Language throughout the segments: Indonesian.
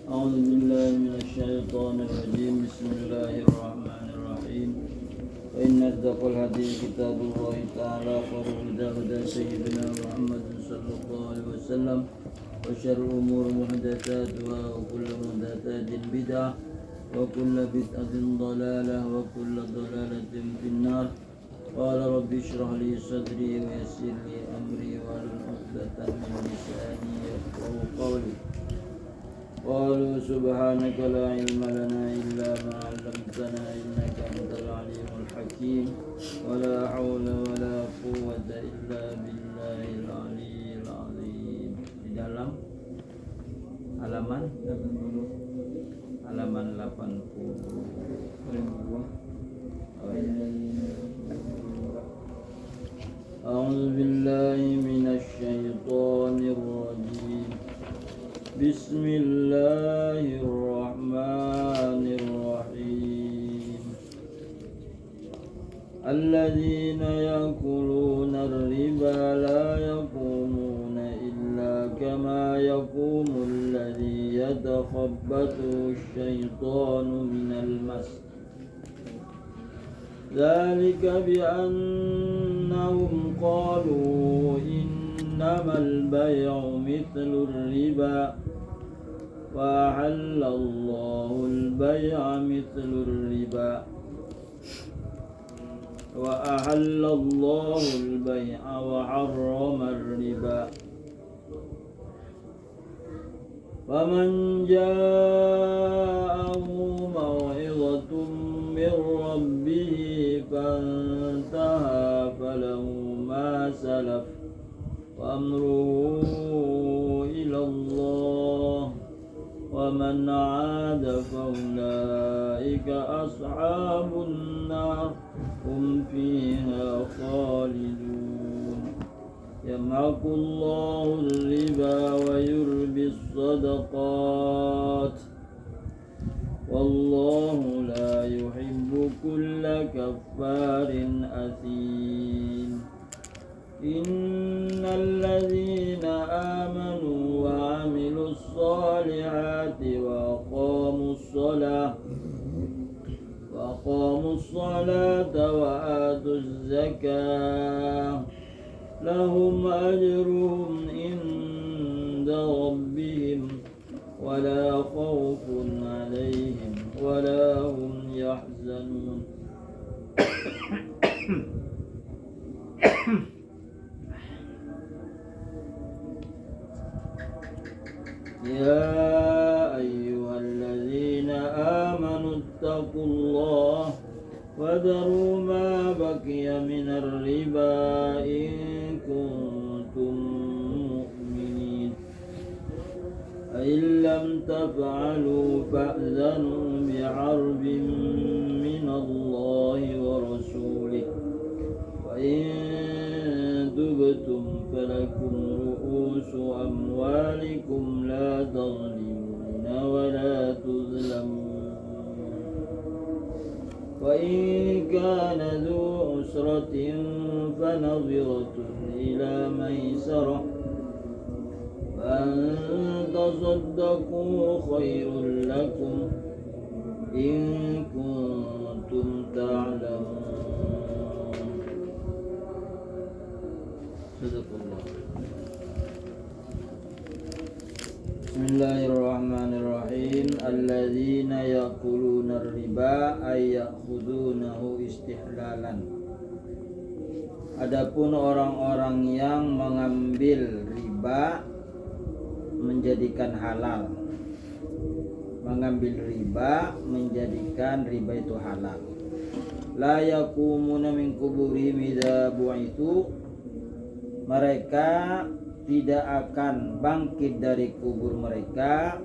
أعوذ بالله من الشيطان الرجيم. بسم الله الرحمن الرحيم. وإن أصدق الحديث كتاب الله تعالى، خير الهدى هدى سيدنا محمد صلى الله عليه وسلم، وشر الأمور محدثاتها، وكل محدثات بدعة، وكل بدعة ضلالة، وكل ضلالة في النار. قال رب اشرح لي صدري ويسر لي أمري واحلل عقدة من لساني يفقهوا قولي. قالوا سبحانك لا علم لنا إلا ما علمتنا إنك أنت العليم الحكيم. ولا حول ولا قوة إلا بالله العلي العظيم. Di dalam halaman 80. أعوذ بالله من الشيطان الرجيم. بسم الله الرحمن الرحيم. الذين يأكلون الربا لا يقومون إلا كما يقوم الذي يتخبطه الشيطان من المس، ذلك بأنهم قالوا إنما البيع مثل الربا وأحل الله البيع مثل الربا وأحل الله البيع وحرم الربا. فمن جاءه موعظة من ربه فانتهى فله ما سلف وأمره إلى الله، ومن عاد فأولئك أصحاب النار هم فيها خالدون. يمحق الله الربا ويربي الصدقات، والله لا يحب كل كفار أثيم. إن الذين آمنوا وعملوا الصالحات وأقاموا الصلاة وآتوا الزكاة لهم أجرهم عند ربهم ولا خوف عليهم ولا هم يحزنون. يا أيها الذين آمنوا اتقوا الله وذروا ما بقي من الربا إن كنتم مؤمنين، فإن لم تفعلوا فأذنوا بحرب من الله ورسوله، وإن تبتم فلكم رؤوس أموالكم لا تظلمون ولا تظلمون. وإن كان ذو عسرة فنظرة إلى ميسرة، وأن تصدقوا خير لكم إن كنتم تعلمون. Bismillahirrahmanirrahim. Alladzina yaquluna riba ay ya'khudunahu istihlalan. Adapun orang-orang yang mengambil riba menjadikan halal, mengambil riba menjadikan riba itu halal. La yaqumuna min kuburihim idza bu'itsu, mereka tidak akan bangkit dari kubur mereka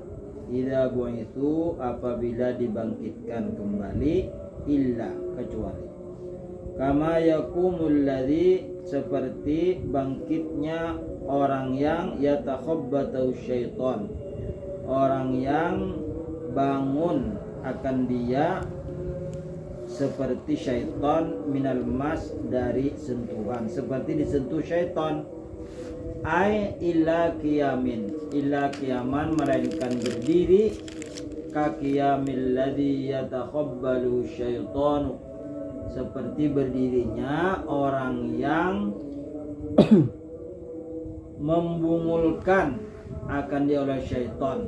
idza bu'itsu, apabila dibangkitkan kembali, illa, kecuali kama yaqumul ladzi, seperti bangkitnya orang yang yatakhabbatu syaitan, orang yang bangun akan dia seperti syaitan minal mas, dari sentuhan, seperti disentuh syaitan. Ai illa qiyamin, illa qiyaman, melainkan berdiri, Kaqiyamil ladzi yatakhabbalu syaitanu, seperti berdirinya orang yang membungulkan akan dia oleh syaitan.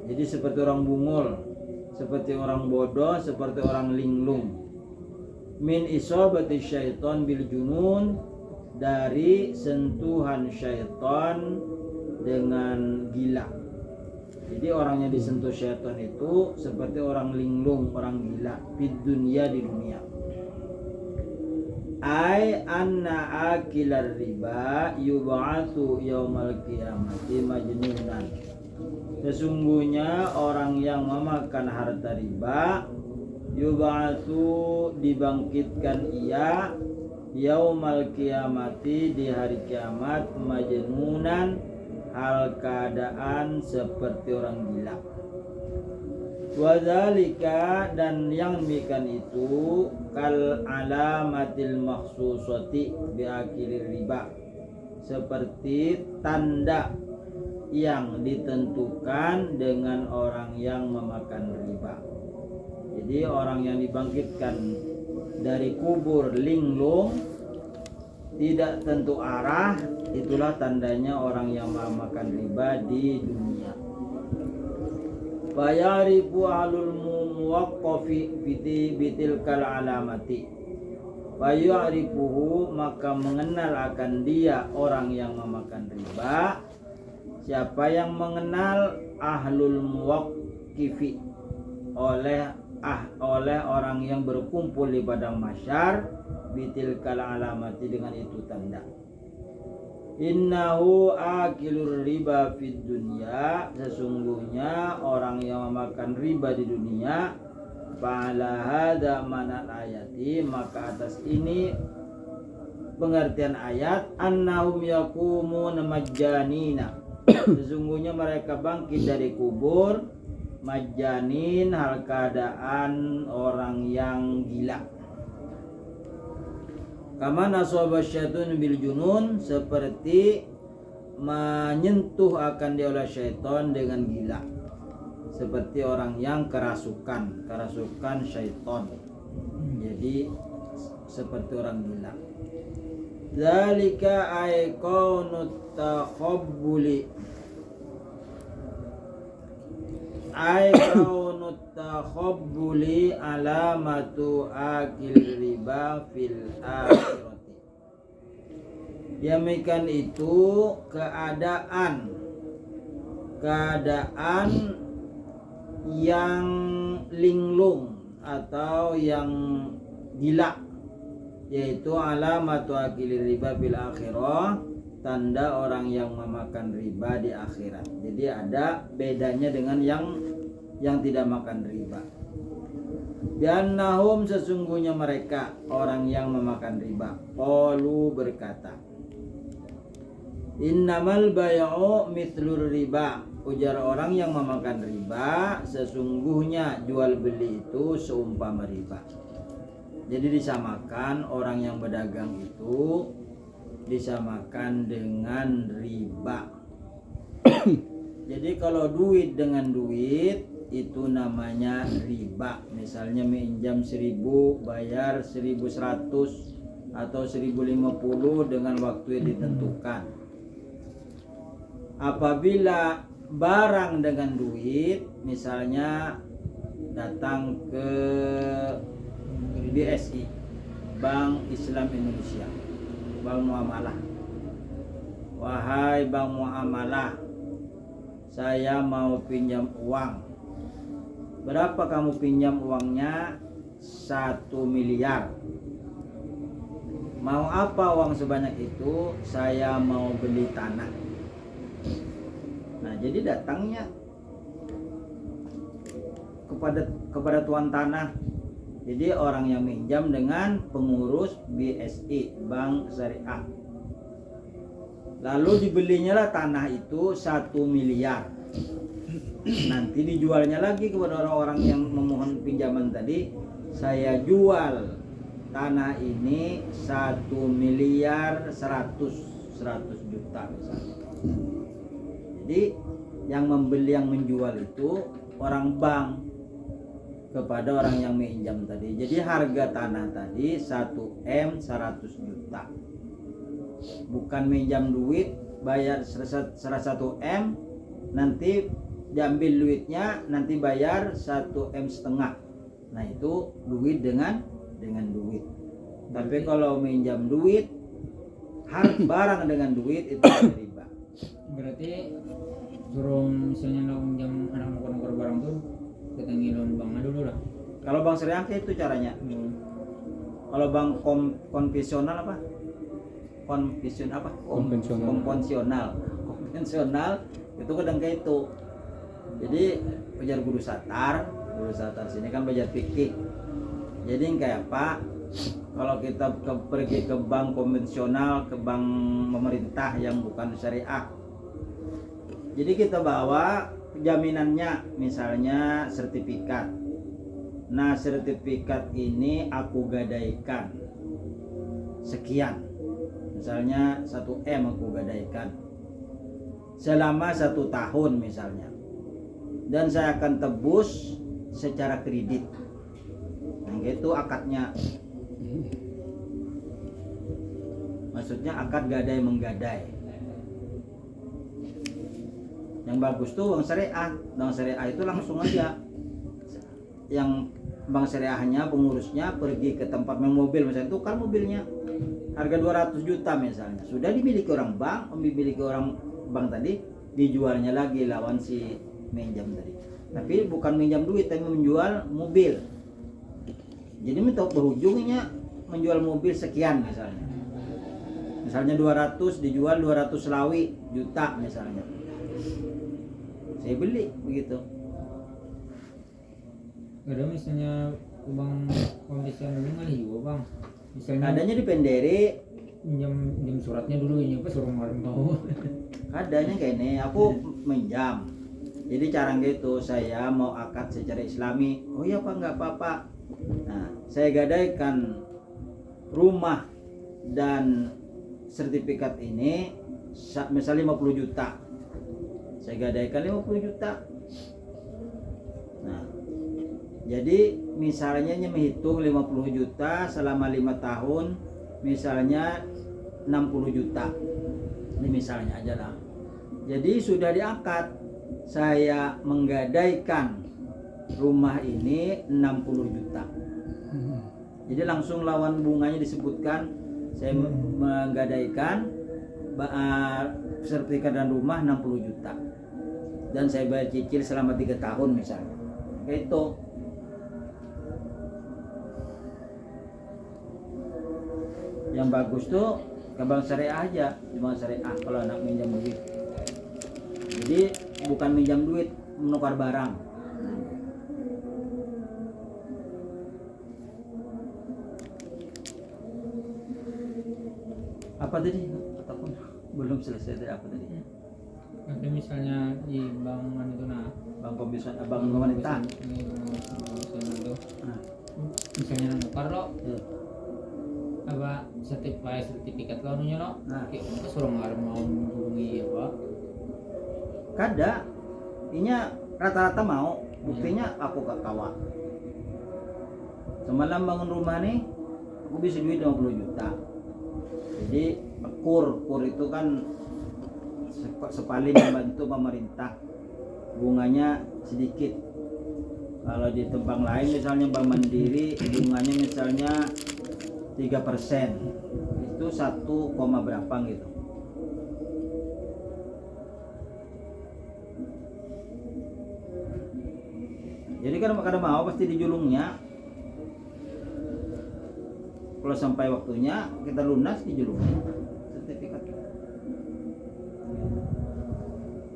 Jadi seperti orang bungul, seperti orang bodoh, seperti orang linglung. Min isobati syaitan bil junun, dari sentuhan syaitan dengan gila. Jadi orang yang disentuh syaitan itu seperti orang linglung, orang gila di dunia, di dunia. Ai anna akilar riba yub'atsu yaumal qiyamati majnunan. Sesungguhnya orang yang memakan harta riba yub'atsu, dibangkitkan ia yaumal qiyamati, di hari kiamat, majnunan, hal keadaan seperti orang gila. Wadzalika, dan yang demikian itu, kal alamatil makhsusati bi akilir riba, seperti tanda yang ditentukan dengan orang yang memakan riba. Jadi orang yang dibangkitkan dari kubur linglung, tidak tentu arah, itulah tandanya orang yang memakan riba di dunia. Fayarifu ahlul muwaqqafi bitilkal alamati. Fayarifuhu, maka mengenal akan dia orang yang memakan riba. Siapa yang mengenal? Ahlul muwaqqifi, oleh orang yang berkumpul di padang mahsyar, bitilkal alamati, dengan itu tanda. Innahu akilur riba fid dunya, sesungguhnya orang yang memakan riba di dunia. Fa'ala hadza manal ayati, maka atas ini pengertian ayat, annahum yaqumun majjanina, sesungguhnya mereka bangkit dari kubur majjanin, hal keadaan orang yang gila. Kama nasaba syaitun bil junun, seperti menyentuh akan dia oleh syaitan dengan gila, seperti orang yang kerasukan syaitan. Jadi seperti orang gila. Zalika aiqanut takhabbuli, aiqanut takhabbuli alamatu akil riba fil akhirati. Demikian itu keadaan yang linglung atau yang gila, yaitu alamatu akil riba fil akhirah, tanda orang yang memakan riba di akhirat. Jadi ada bedanya dengan yang tidak makan riba. Biannahum, sesungguhnya mereka orang yang memakan riba, qalu, berkata, innamal bay'u mithlur riba, ujar orang yang memakan riba, sesungguhnya jual beli itu seumpama riba. Jadi disamakan, orang yang berdagang itu disamakan dengan riba. Jadi kalau duit dengan duit itu namanya riba. Misalnya minjam 1.000 bayar 1.100 atau 1.050 dengan waktu yang ditentukan. Apabila barang dengan duit, misalnya datang ke BSI, Bank Islam Indonesia, Bank Muamalah. Wahai Bank Muamalah, saya mau pinjam uang. Berapa kamu pinjam uangnya? 1 miliar. Mau apa uang sebanyak itu? Saya mau beli tanah. Nah, jadi datangnya kepada tuan tanah. Jadi orang yang minjam dengan pengurus BSI, Bank Syariah. Lalu dibelinya lah tanah itu 1 miliar. Nanti dijualnya lagi kepada orang-orang yang memohon pinjaman tadi. Saya jual tanah ini 1 miliar 100 juta misalnya. Jadi yang membeli yang menjual itu orang bank kepada orang yang minjam tadi. Jadi harga tanah tadi 1M 100 juta. Bukan minjam duit bayar 1M, nanti diambil duitnya nanti bayar 1M setengah. Nah itu duit dengan duit. Tapi kalau minjam duit barang dengan duit itu riba. Berarti suruh misalnya nak pinjam anak nuker barang tuh datangi loan banknya dulu lah. Kalau bank syariah itu caranya. Kalau bank konvensional apa? Konvensional itu kadang kayak itu. Jadi belajar guru satar sini kan belajar fikih. Jadi kayak apa? Kalau kita pergi ke bank konvensional, ke bank pemerintah yang bukan syariah, jadi kita bawa jaminannya, misalnya sertifikat. Nah sertifikat ini aku gadaikan sekian, misalnya 1M aku gadaikan selama 1 tahun misalnya, dan saya akan tebus secara kredit. Nah gitu akadnya. Maksudnya akad gadai menggadai. Yang bagus tuh bank syariah. Bank syariah itu langsung aja. Yang bank syariahnya pengurusnya pergi ke tempat mobil, misalnya tukar mobilnya harga 200 juta misalnya, sudah dimiliki orang bank, dimiliki orang bank tadi, dijualnya lagi lawan si minjam tadi. Tapi bukan minjam duit, tapi menjual mobil. Jadi minta berujungnya menjual mobil sekian misalnya 200 dijual 200 lawi juta misalnya, saya beli begitu. Ada misalnya bank konvensional ngalih juga bang, misalnya adanya di Penderi pinjam suratnya dulu ini apa suruh ngeluarin tahu. Adanya kayak ini, aku minjam. Jadi cara gitu, saya mau akad secara Islami. Oh iya Pak, nggak apa-apa. Nah, saya gadaikan rumah dan sertifikat ini misalnya 50 juta. Saya gadaikan 50 juta. Nah, jadi misalnya menghitung 50 juta selama 5 tahun, misalnya 60 juta. Ini misalnya aja lah. Jadi sudah diangkat, saya menggadaikan rumah ini 60 juta. Jadi langsung lawan bunganya disebutkan, saya menggadaikan sertifikat dan rumah 60 juta. Dan saya bayar cicil selama 3 tahun misalnya. Kayak itu. Yang bagus tuh ke bank syariah aja, di bank syariah kalau anak minjam duit. Jadi bukan minjam duit, menukar barang. Apa tadi? Ataupun belum selesai tadi apa tadi? Nanti misalnya di bank mana itu nah, Bank konvensional, bank pemerintah. Nah, misalnya nukar lo, apa sertifikat lo nunya lo, kita suruh ngarep mau menghubungi apa? Kada, inya rata-rata mau, buktinya aku gak kawa. Semalam bangun rumah nih, aku bisa duit 50 juta. Jadi kur itu kan sepalin membantu pemerintah, bunganya sedikit. Kalau di tempat lain misalnya Bank Mandiri bunganya misalnya 3%, itu 1, berapa gitu. Jadi kan kadang mau pasti dijulungnya. Kalau sampai waktunya kita lunas dijulungnya sertifikat.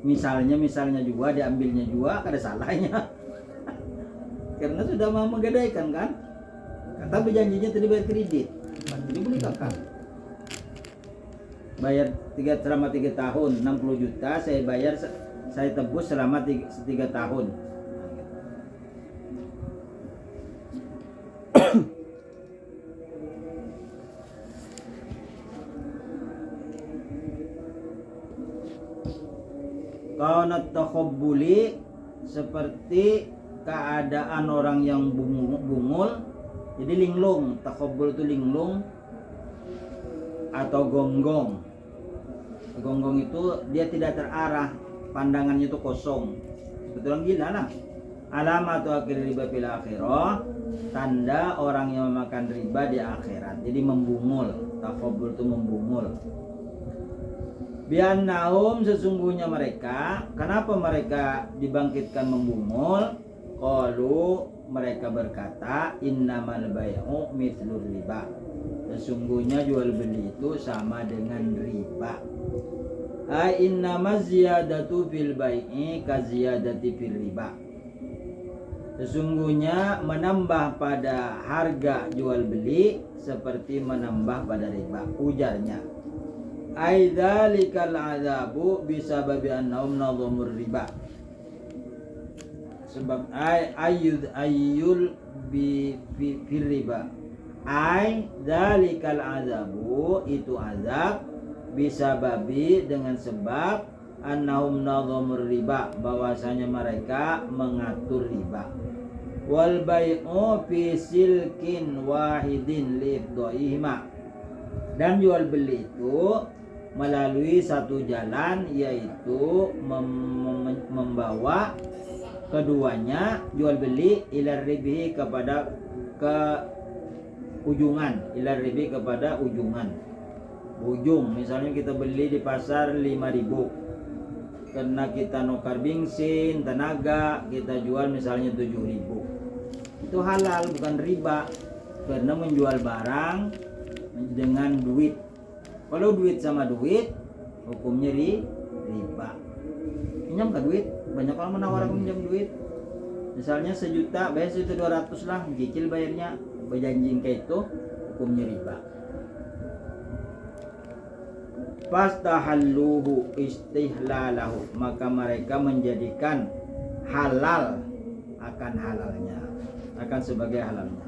Misalnya juga diambilnya juga kada salahnya. Karena sudah mau menggadaikan kan. Tapi janjinya tadi bayar kredit. Jadi boleh kakak. Bayar selama 3 tahun 60 juta, saya tebus selama 3 tahun. halanat takhabbuli, seperti keadaan orang yang bungul. Jadi linglung, takhabbul itu linglung atau gonggong. Gonggong itu dia tidak terarah, pandangannya itu kosong, seperti orang gila lah. Alamatu akil riba fil akhirah, tanda orang yang memakan riba di akhirat. Jadi membungul, takhabbul itu membungul. Biannahum, sesungguhnya mereka, kenapa mereka dibangkitkan membungul? Qalu, mereka berkata, innamal bai'u mithlur riba, sesungguhnya jual beli itu sama dengan riba. Innamaz ziyadatu fil bai'i kaziyadati fil riba, sesungguhnya menambah pada harga jual beli seperti menambah pada riba. Ujarnya, aidzalikal adzabu bisababi annahum nadhamur riba, sebab ayyul fir riba, aidzalikal adzabu, itu azab, bisababi, dengan sebab, annahum nadhamur riba, bahwasanya mereka mengatur riba. Wal bai'u fi silkin wahidin liifdhaihima, dan jual beli itu melalui satu jalan, yaitu membawa keduanya, jual beli, ila ribi, kepada ujungan, ila ribi, kepada ujungan, ujung. Misalnya kita beli di pasar 5.000, karena kita nukar bensin, tenaga, kita jual misalnya 7.000. Itu halal, bukan riba, karena menjual barang dengan duit. Kalau duit sama duit, hukumnya riba. Pinjam ke duit, banyak orang menawarkan pinjam duit. Misalnya 1 juta, bayar 1.200 lah, cicil bayarnya, berjanji kayak itu, hukumnya riba. Fastahalluhu istihlalahu, maka mereka menjadikan halal akan halalnya, akan sebagai halalnya.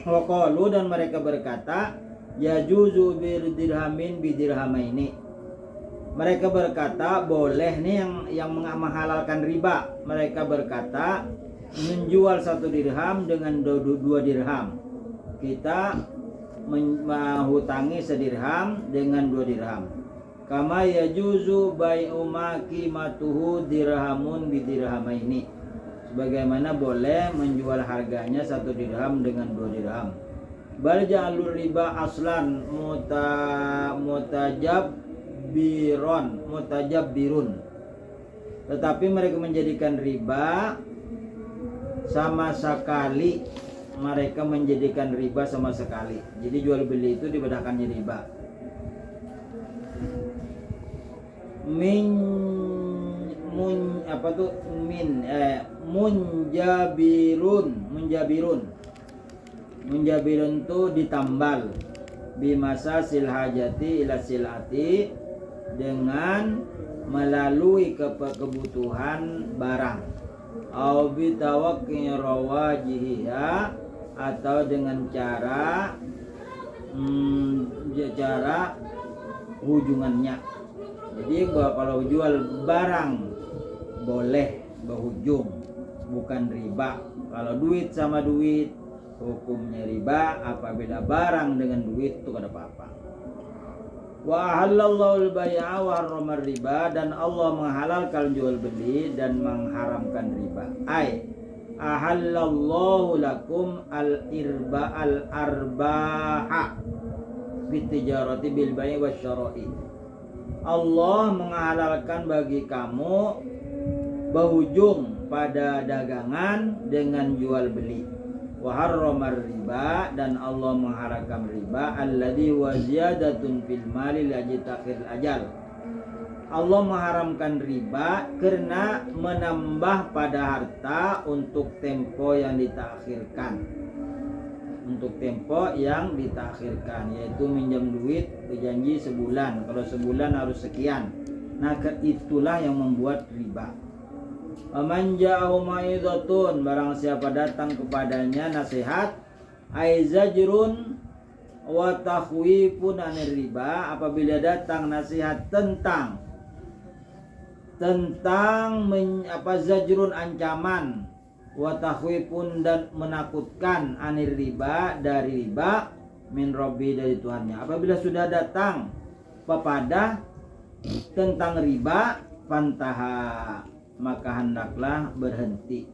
Waqalu, dan mereka berkata, yajuzu bidirhamin bidirhamaini, mereka berkata boleh nih yang menghalalkan riba. Mereka berkata menjual 1 dirham dengan 2 dirham, kita menghutangi 1 dirham dengan 2 dirham. Kama yajuzu bai'u ma qimatuhu dirhamun bidirhamaini, sebagaimana boleh menjual harganya 1 dirham dengan 2 dirham. Bal ja'alur riba aslan mutajabbirun, tetapi mereka menjadikan riba sama sekali, mereka menjadikan riba sama sekali. Jadi jual beli itu dibedahkannya riba. Munjabirun itu ditambal, bimasa silhajati ila silati, dengan melalui kebutuhan barang, au bitawaqi rawajiha, atau dengan cara hujungannya. Jadi kalau jual barang boleh berhujung, bukan riba. Kalau duit sama duit, hukumnya riba. Apabila barang dengan duit itu kada apa-apa. Wa halallahu al-bai'a wa harrama riba, dan Allah menghalalkan jual beli dan mengharamkan riba. Ahallallahu lakum al-arbaha bitijarati bil bai' wasyara'i. Allah menghalalkan bagi kamu berhujung pada dagangan dengan jual beli. Wa harramar riba, dan Allah mengharamkan riba, alladzi wa ziyadatun fil mali li takhir ajal. Allah mengharamkan riba karena menambah pada harta untuk tempo yang ditakhirkan. Untuk tempo yang ditakhirkan, yaitu minjam duit berjanji sebulan, kalau sebulan harus sekian. Nah, itulah yang membuat riba. Man ja'ahu mau'izatun, barang siapa datang kepadanya nasihat, aizajrun wa takhwifun anir riba, apabila datang nasihat tentang tentang zajrun ancaman, wa takhwifun dan menakutkan anir riba dari riba, min rabbi dari Tuhannya. Apabila sudah datang pepada tentang riba, fantaha maka hendaklah berhenti,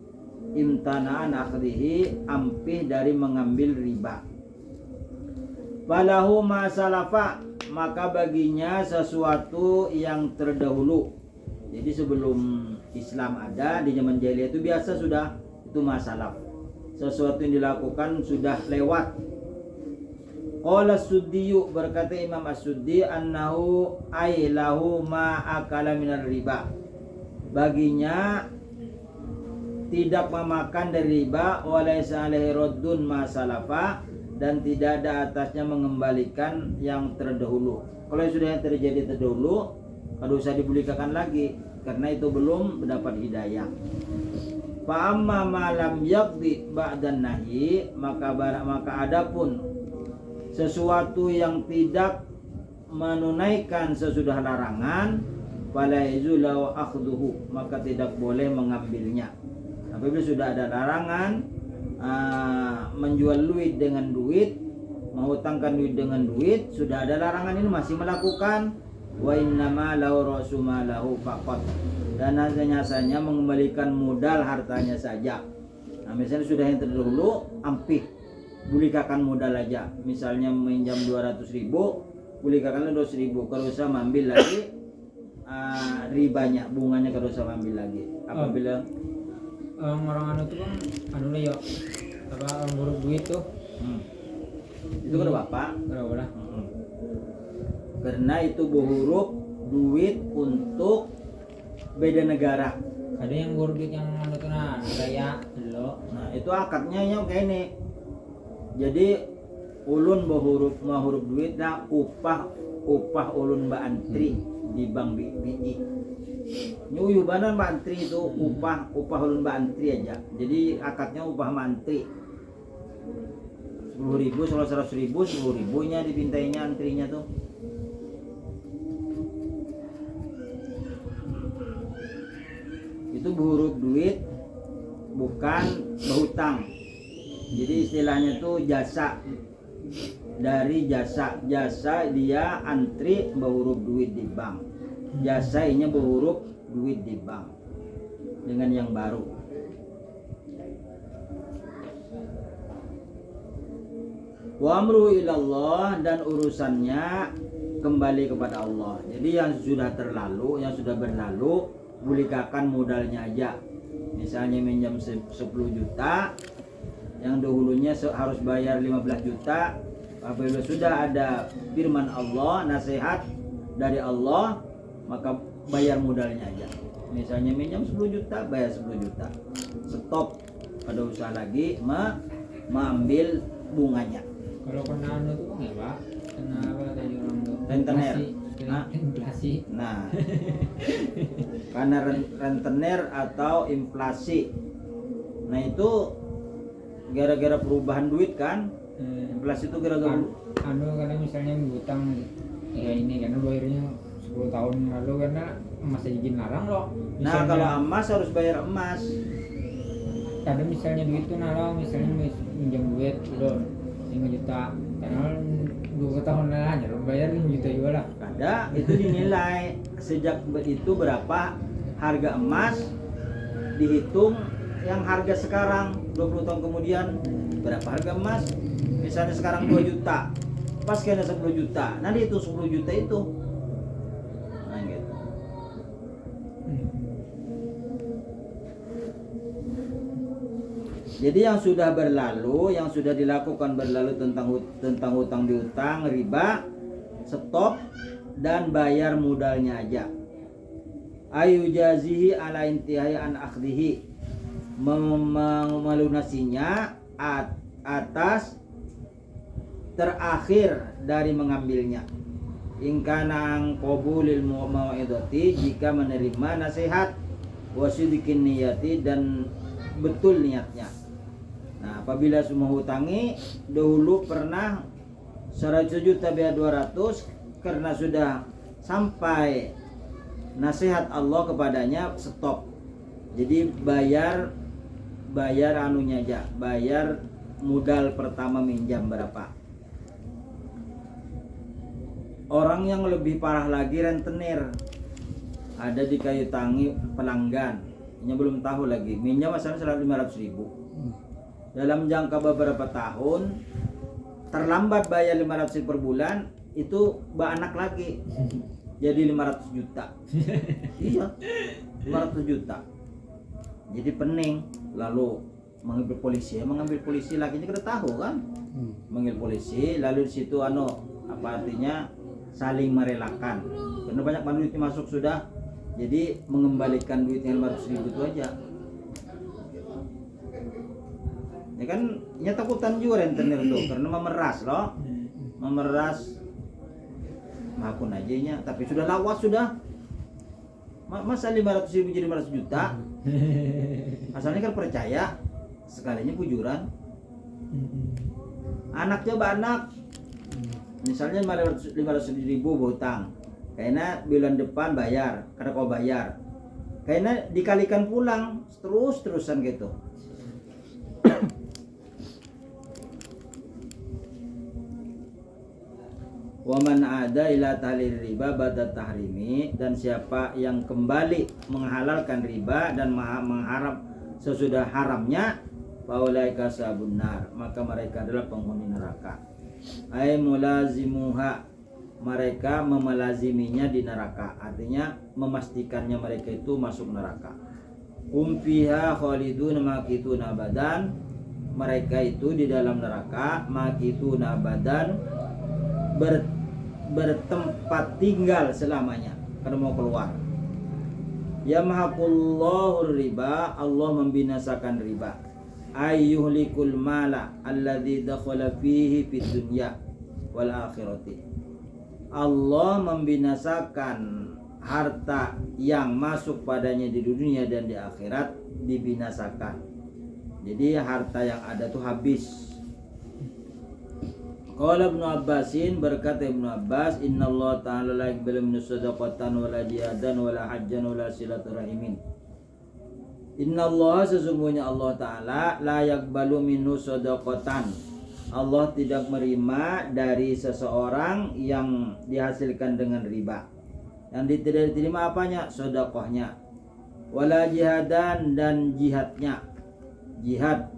imtana'an akhdihi ampih dari mengambil riba. Falahu ma salafa maka baginya sesuatu yang terdahulu. Jadi sebelum Islam ada, di zaman jahiliyah itu biasa sudah itu masalah. Sesuatu yang dilakukan sudah lewat. Qala Suddiyu berkata Imam As-Suddi annahu ay lahu ma akala minar riba. Baginya tidak memakan dari riba, walaysa alaihi raddun ma salafa dan tidak ada atasnya mengembalikan yang terdahulu. Kalau sudah yang terjadi terdahulu, kalau usah dibulikakan lagi karena itu belum mendapat hidayah. Fa amma ma lam yaqdi ba'dan nahi maka adapun sesuatu yang tidak menunaikan sesudah larangan, fala yajuzu akhduhu maka tidak boleh mengambilnya. Apabila sudah ada larangan menjual duit dengan duit, menghutangkan duit dengan duit, sudah ada larangan ini masih melakukan, wa innama lahu rasumalahu faqat dan hanya mengembalikan modal hartanya saja. Nah, misalnya sudah yang terdahulu ampih bulikakan modal aja, misalnya minjam 200.000 bulikakan 200.000, kalau usah ambil lagi ribanya, bunganya kalau usah ambil lagi. Apabila orang itu kan lah ya apa orang buruk duit tuh itu kan bapak berapa lah karena itu berhuruf duit untuk beda negara. Ada yang buruk duit yang tuh negara lo. Nah itu akadnya yang kayak ini. Jadi ulun berhuruf duit dah upah ulun mbak antri di bank BI. Nyuyu banan mbak antri itu upah ulun mbak antri aja. Jadi akadnya upah mantri 10.000, kalau 100.000 10.000 nya dipintainya antrinya tuh. Itu berhuruf duit bukan berhutang. Jadi istilahnya tuh jasa, dari jasa dia antri berhuruf duit di bank, jasa ini berhuruf duit di bank dengan yang baru. Wa amru ilallah dan urusannya kembali kepada Allah. Jadi yang sudah terlalu, yang sudah berlalu, bulikakan modalnya aja. Misalnya minjam 10 juta, yang dahulunya harus bayar 15 juta. Apabila sudah ada firman Allah, nasihat dari Allah, maka bayar modalnya aja. Misalnya minjam 10 juta, bayar 10 juta. Stop, ada usaha lagi mengambil bunganya. Kalau kena itu kan ya Pak, kena apa tadi orang tuh? Rentenir. Inflasi. Nah, karena rentenir atau inflasi. Nah itu gara-gara perubahan duit kan? Inflasi itu gara-gara karena misalnya hutang ya ini karena bayarnya 10 tahun lalu karena emas izin larang loh. Nah kalau emas harus bayar emas. Kadang misalnya duit itu narang, misalnya minjam duit udah 5 juta, karena 2 tahun lalu bayar 5 juta juga lah. Ada itu dinilai sejak itu berapa harga emas, dihitung yang harga sekarang 20 tahun kemudian berapa harga emas. Misalnya sekarang 2 juta, pas kena 10 juta, nanti itu 10 juta itu. Nah gitu. Jadi yang sudah berlalu, yang sudah dilakukan berlalu tentang hutang piutang, riba, stop dan bayar modalnya aja. Ayu jazihi ala intihai an akhdihi, melunasinya atas terakhir dari mengambilnya. Ingkanang qabulil mau'idati, jika menerima nasihat, wasidikin niyati dan betul niatnya. Nah, apabila semua hutangi dahulu pernah 100 juta biar 200, karena sudah sampai nasihat Allah kepadanya stop. Jadi bayar anunya aja, bayar modal pertama minjam berapa. Orang yang lebih parah lagi rentenir, ada di kayu tangi pelanggan, ini belum tahu lagi minjam asalnya 500.000. Dalam jangka beberapa tahun terlambat bayar 500.000 per bulan, itu anak lagi jadi 500 juta. Iya, 500 juta. Jadi pening, lalu mengambil polisi lakinya kita tahu kan, manggil polisi, lalu di situ apa artinya saling merelakan, karena banyak duit masuk sudah, jadi mengembalikan duitnya 500.000 itu aja. Ya kan, takutan juga rentenir tuh, karena memeras maafun aja nya, tapi sudah lawas sudah. Masa 500.000 jadi 500 juta? Asalnya kan percaya, sekalinya bujuran. Anaknya anak, misalnya 500.000 hutang, kayaknya bulan depan bayar, karena kau bayar, kayaknya dikalikan pulang terusan gitu. Waman ada ila tahlil riba ba'da tahrimi, dan siapa yang kembali menghalalkan riba dan mengharap sesudah haramnya, faulaika sabun nar, maka mereka adalah penghuni neraka. Ai mulazimuha, mereka memelaziminya di neraka, artinya memastikannya mereka itu masuk neraka. Fiha khalidun makituna abadan, mereka itu di dalam neraka makituna abadan, bertempat tinggal selamanya karena mau keluar. Yamhaqullahu riba, Allah membinasakan riba. Ayyuhlikul mala alladzi dakhala fihi fid dunya wal akhirati. Allah membinasakan harta yang masuk padanya di dunia dan di akhirat, dibinasakan. Jadi harta yang ada tuh habis. Qala Ibnu Abbasin, berkata Ibnu Abbas, innallaha ta'ala la yaqbalu min shadaqatan wala jihadan wala hajjan wala silaturahimin. Innallaha, sesungguhnya Allah Ta'ala, la yaqbalu minhu shadaqatan, Allah tidak menerima dari seseorang yang dihasilkan dengan riba. Yang tidak diterima apanya? Sedekahnya. Wala jihadan, dan jihadnya. Jihad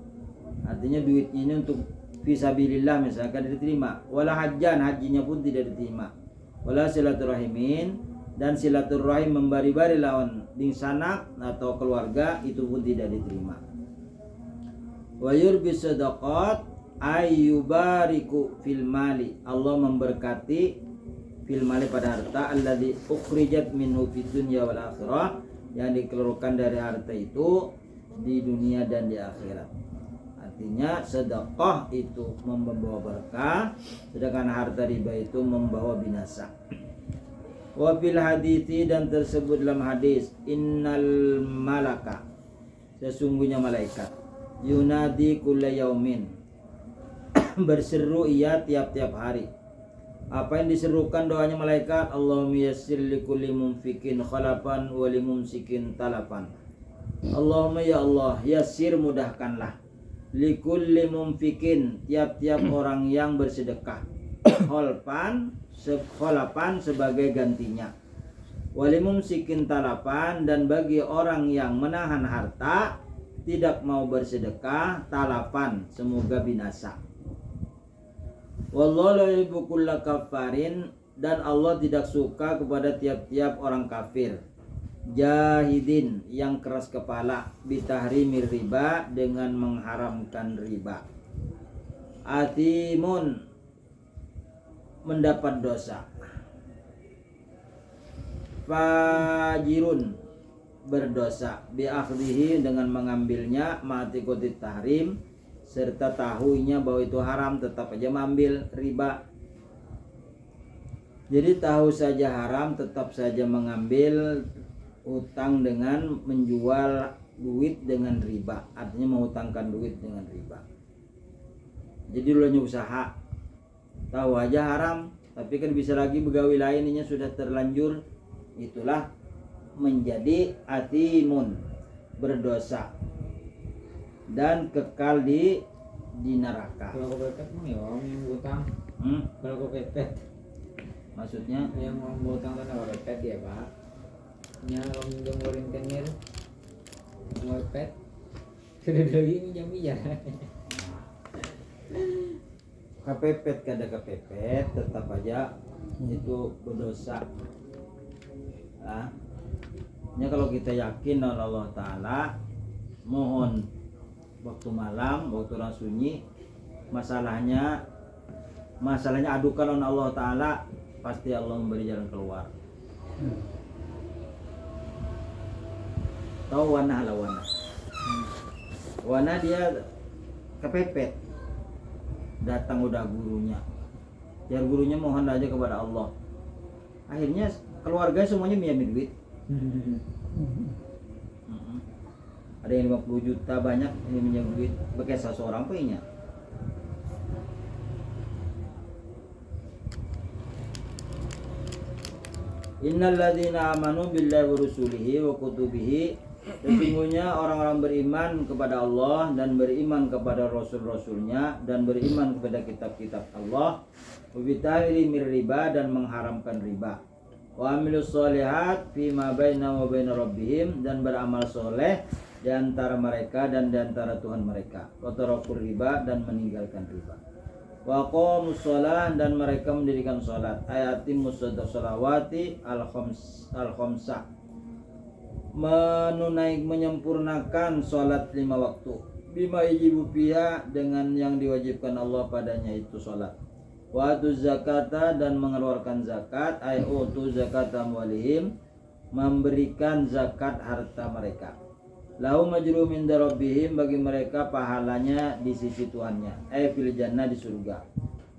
artinya duitnya ini untuk fisabilillah misalkan diterima. Wala hajjan, hajinya pun tidak diterima. Wala silaturahimin, dan silaturahim membari-bari lawan ding sanak atau keluarga, itu pun tidak diterima. Wa yurbi sadaqat ayyubariku fil mali, Allah memberkati fil mali pada harta, alladzi ukhrijat minhu fid dunya wal akhirah, yang dikeluarkan dari harta itu di dunia dan di akhirat. Artinya sedekah itu membawa berkah, sedangkan harta riba itu membawa binasa. Wa fil hadithi, dan tersebut dalam hadis, innal malaka, sesungguhnya malaikat, yunadi kulla yaumin, berseru ia tiap-tiap hari. Apa yang diserukan doanya malaikat? Allahumma yassir likulli mumfikin khalafan wa limumsikin talafan. Allahumma ya Allah, yassir, mudahkanlah, likulli mumfikin, tiap-tiap orang yang bersedekah, khalafan sebagai gantinya, walimumsikin talafan, dan bagi orang yang menahan harta tidak mau bersedekah, talafan, semoga binasa. Wallahu la yuhibbu kulla kafarin, dan Allah tidak suka kepada tiap-tiap orang kafir, jahidin, yang keras kepala, bitahrimir riba, dengan mengharamkan riba, atimun, mendapat dosa, fajirun, berdosa, biakhdihi, dengan mengambilnya, ma'atikotit tahrim, serta tahunya bahwa itu haram, tetap aja mengambil riba. Jadi tahu saja haram, tetap saja mengambil utang dengan menjual duit dengan riba, artinya menghutangkan duit dengan riba. Jadi dulunya usaha, tahu aja haram, tapi kan bisa lagi begawi lain, ini sudah terlanjur, itulah menjadi atimun, berdosa dan kekal di neraka. Kalau kepepet mah ya orang yang utang. Kalau kepepet Maksudnya yang mau utang kan kepepet ya pak. Nya orang yang goreng tenir kepepet sudah lagi minjam ya. kepepet kada kepepet tetap aja itu berdosa. Ya kalau kita yakin oleh Allah Ta'ala, mohon waktu malam, waktu orang sunyi, masalahnya adukan oleh Allah Ta'ala, pasti Allah memberi jalan keluar. Tahu wana lah wana dia kepepet, datang udah gurunya, biar gurunya mohon aja kepada Allah, akhirnya keluarga semuanya minjem duit. Ada yang 50 juta banyak ini minjem duit, bekas seseorang punya. Innal ladzina amanu billahi wa rusulihi wa kutubihi, sesungguhnya orang-orang beriman kepada Allah dan beriman kepada rasul-rasulnya dan beriman kepada kitab-kitab Allah, wa bitahrimir riba, dan mengharamkan riba, wa amilus solihat fima baina wa baina rabbihim, dan beramal soleh di antara mereka dan di antara Tuhan mereka, wa tarakur riba, dan meninggalkan riba, wa qamus shalah, dan mereka mendirikan salat, ayatim musaddasalawati al-khamsah, menyempurnakan salat 5 waktu, bima yajibu fiha, dengan yang diwajibkan Allah padanya itu salat, wa atuz zakata, dan mengeluarkan zakat, utu zakata amwalihim, memberikan zakat harta mereka, lahu majru min rabbihim, bagi mereka pahalanya di sisi Tuhannya, fil jannah, di surga,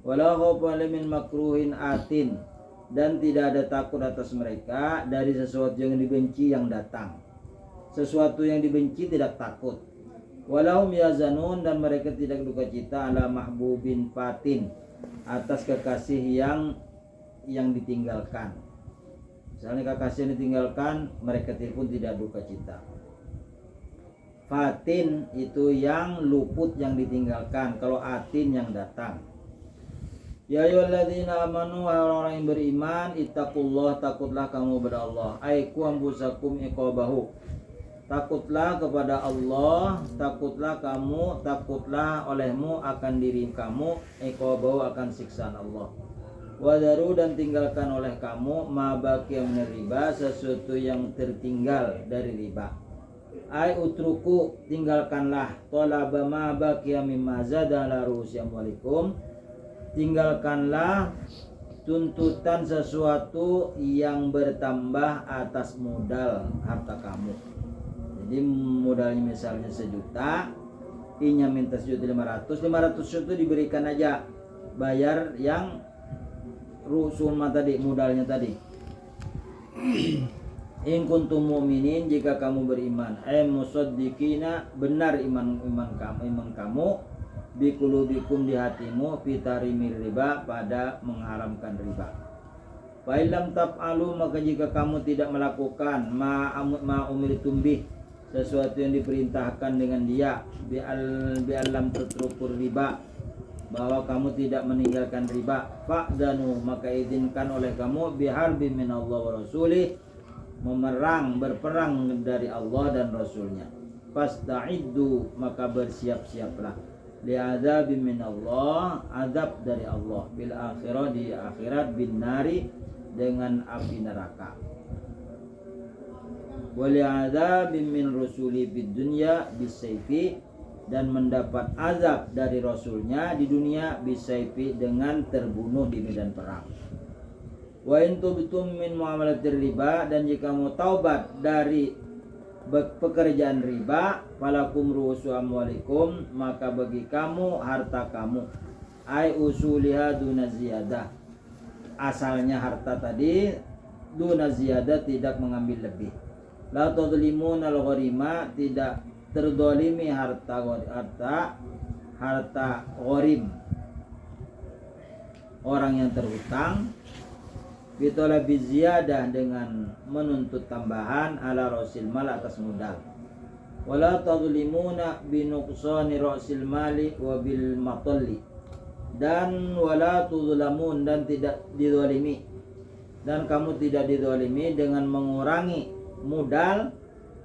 wala khawfun min makruhin atin, dan tidak ada takut atas mereka dari sesuatu yang dibenci yang datang. Sesuatu yang dibenci tidak takut. Walahum yazanun, dan mereka tidak duka cita ala mahbubin fatin, atas kekasih yang ditinggalkan. Misalnya kekasih yang ditinggalkan, mereka pun tidak duka cita. Fatin itu yang luput, yang ditinggalkan. Kalau atin yang datang. Ya ayyuhalladzina amanu, orang-orang yang beriman, ittaqullah, takutlah kamu kepada Allah, aiku ambusakum iqabahu, takutlah kepada Allah, takutlah kamu, takutlah olehmu akan diri kamu, iqabahu, akan siksaan Allah, wadaru, dan tinggalkan oleh kamu, ma baqiya min riba, sesuatu yang tertinggal dari riba, ai utruku, tinggalkanlah, talaba ma baqiya mimma zada ala ru'usi amwalikum, tinggalkanlah tuntutan sesuatu yang bertambah atas modal harta kamu. Jadi modalnya misalnya 1 juta, inya minta 1.500.000, 500 itu diberikan aja, bayar yang rusumah tadi, modalnya tadi. In kuntum mu'minin, jika kamu beriman, musaddiqina, benar iman kamu, bikulubikum, di hatimu, fitarimir riba, pada mengharamkan riba. Fa illam taf'alu, maka jika kamu tidak melakukan ma umirtum bih, sesuatu yang diperintahkan dengan dia, bi alam tutrukur riba, bahwa kamu tidak meninggalkan riba, fa'danu, maka izinkan oleh kamu, biharbi min Allah wa rasulih, berperang dari Allah dan Rasulnya. Fasta'iddu, maka bersiap-siaplah, li'adzabim min Allah, azab dari Allah, bil akhirah, di akhirat, bin nari, dengan api neraka, wa li'adzabim min rusuli bid dunya bisayfi, dan mendapat azab dari Rasulnya di dunia, bisayfi, dengan terbunuh di medan perang. Wa in tubtum min muamalatir riba, dan jika mau taubat dari pekerjaan riba, falakum ru'usu amwalikum, maka bagi kamu harta kamu, ai usuliha duna ziyadah, asalnya harta tadi, duna ziyadah, tidak mengambil lebih, la tudlimun al-gharima, tidak terdolimi harta gharim, orang yang terhutang, bitolabi ziyadah dengan menuntut tambahan ala rasil mal atas modal. Wala tadlimuna binuqsani rasil mali wa bil matalli, dan wala tuzlamun, dan tidak dizalimi, dan kamu tidak dizalimi dengan mengurangi modal,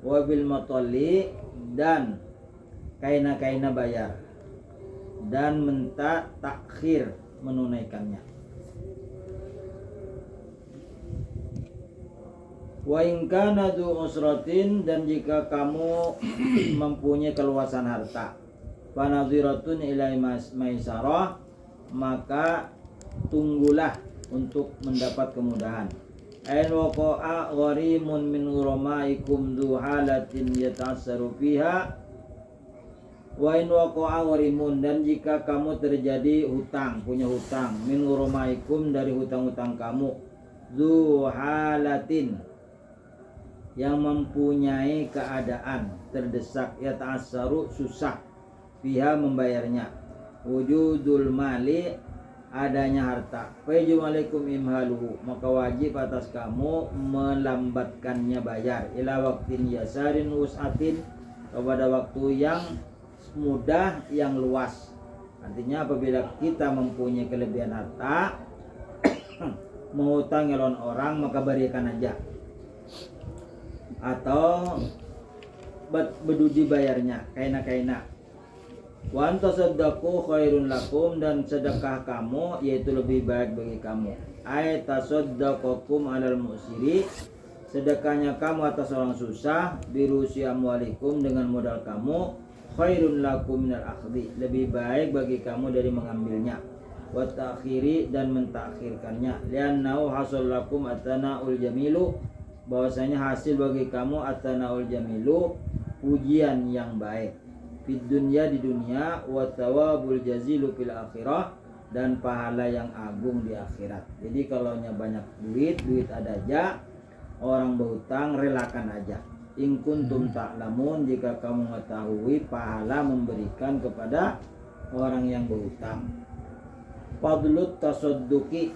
wa bil matalli, dan kaina bayar, dan takhir menunaikannya. Wa in kana dzu usratin, dan jika kamu mempunyai keluasan harta, fanadhiratun ila maisarah, maka tunggulah untuk mendapat kemudahan. Ain waqa'a gharimun min ghurmaikum dzu halatin yata'assaru fiha. Wa in waqa'a gharimun, dan jika kamu terjadi hutang, punya hutang, min ghurmaikum, dari hutang-hutang kamu, dzu halatin, yang mempunyai keadaan terdesak, ya ta'assaru, susah, fiha, membayarnya, wujudul mali, adanya harta, fayajibulaikum imhaluhu, maka wajib atas kamu melambatkannya bayar, ila waktin yasarin wus'atin, kepada waktu yang mudah, yang luas. Artinya apabila kita mempunyai kelebihan harta mengutang lawan orang, maka berikan aja, atau bedudi bayarnya, kaina. Wa antasaddaqu khairun lakum, dan sedekah kamu yaitu lebih baik bagi kamu. Ay tasaddaqakum alal mu'siri, sedekahnya kamu atas orang susah, birusi amwalikum, dengan modal kamu, khairun lakum minal akhdhi, lebih baik bagi kamu dari mengambilnya, wa ta'khiri, dan mentakhirkannya, li'annahu hasal lakum atanaul jamilu, bahwasanya hasil bagi kamu atanaul jamilu, pujian yang baik, fid dunya, di dunia, wa thawabul jazilu fil akhirah, dan pahala yang agung di akhirat. Jadi kalau banyak duit ada aja, orang berhutang relakan aja. In kuntum ta'lamun, jika kamu mengetahui pahala memberikan kepada orang yang berhutang. Fadlut tasadduqi,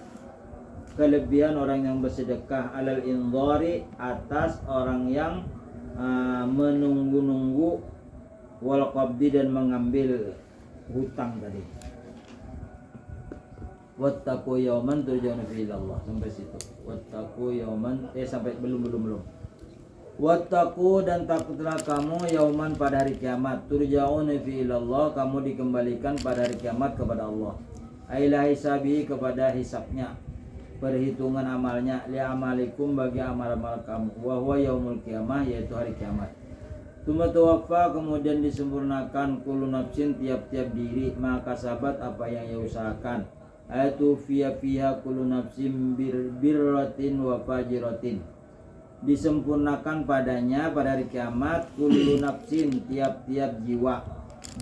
kelebihan orang yang bersedekah, alal indhari, atas orang yang menunggu-nunggu, wal qabdi, dan mengambil hutang tadi. Wattaqu yawman turja'una fihi ilallah, sampai situ. Wattaqu yawman, sampai belum. Wattaqu, dan takutlah kamu, yauman, pada hari kiamat, turja'una fihi ilallah, kamu dikembalikan pada hari kiamat kepada Allah. Aila hisabi, kepada hisabnya, perhitungan amalnya, li amalikum, bagi amal-amal kamu, wa huwa yaumul qiyamah, yaitu hari kiamat. Tsumma tuwaffa, kemudian disempurnakan, kullu nafsin, tiap-tiap diri, maka sabat, apa yang ia usahakan. Ayatu fiha kullu nafsin birratin wa fajiratin, disempurnakan padanya pada hari kiamat, kullu nafsin, tiap-tiap jiwa,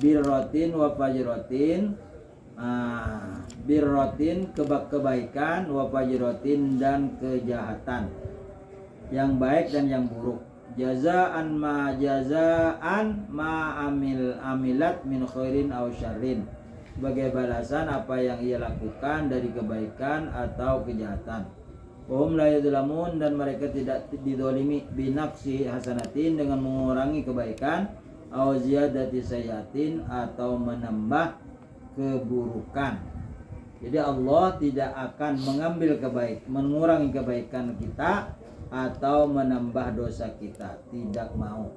birratin wa fajiratin, birrotin, kebaikan, wa fajrotin, dan kejahatan, yang baik dan yang buruk. Jazaan ma amilat min khairin aw syarrin, sebagai balasan apa yang ia lakukan dari kebaikan atau kejahatan. Wahum la yadzlamun, dan mereka tidak didolimi, binaqsi hasanatin, dengan mengurangi kebaikan, aw ziyadati sayyatin, atau menambah keburukan. Jadi Allah tidak akan mengurangi kebaikan kita atau menambah dosa kita, tidak mau.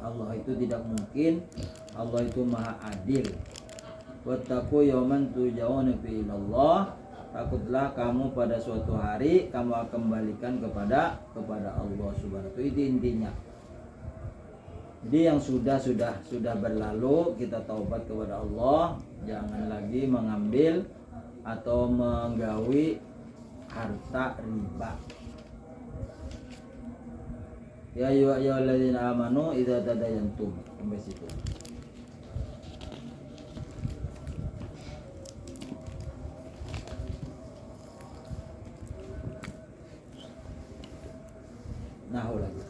Allah itu tidak mungkin, Allah itu maha adil. Wattaqu yawman turja'una fihi ilallah, takutlah kamu pada suatu hari kamu akan kembalikan kepada Allah Subhanahu wa ta'ala. Itu intinya. Jadi yang sudah berlalu, kita taubat kepada Allah, jangan lagi mengambil atau menggawi harta riba. Ya ayyuhalladzina amanu idza tadayantum, sampai situ. Nahu lagi.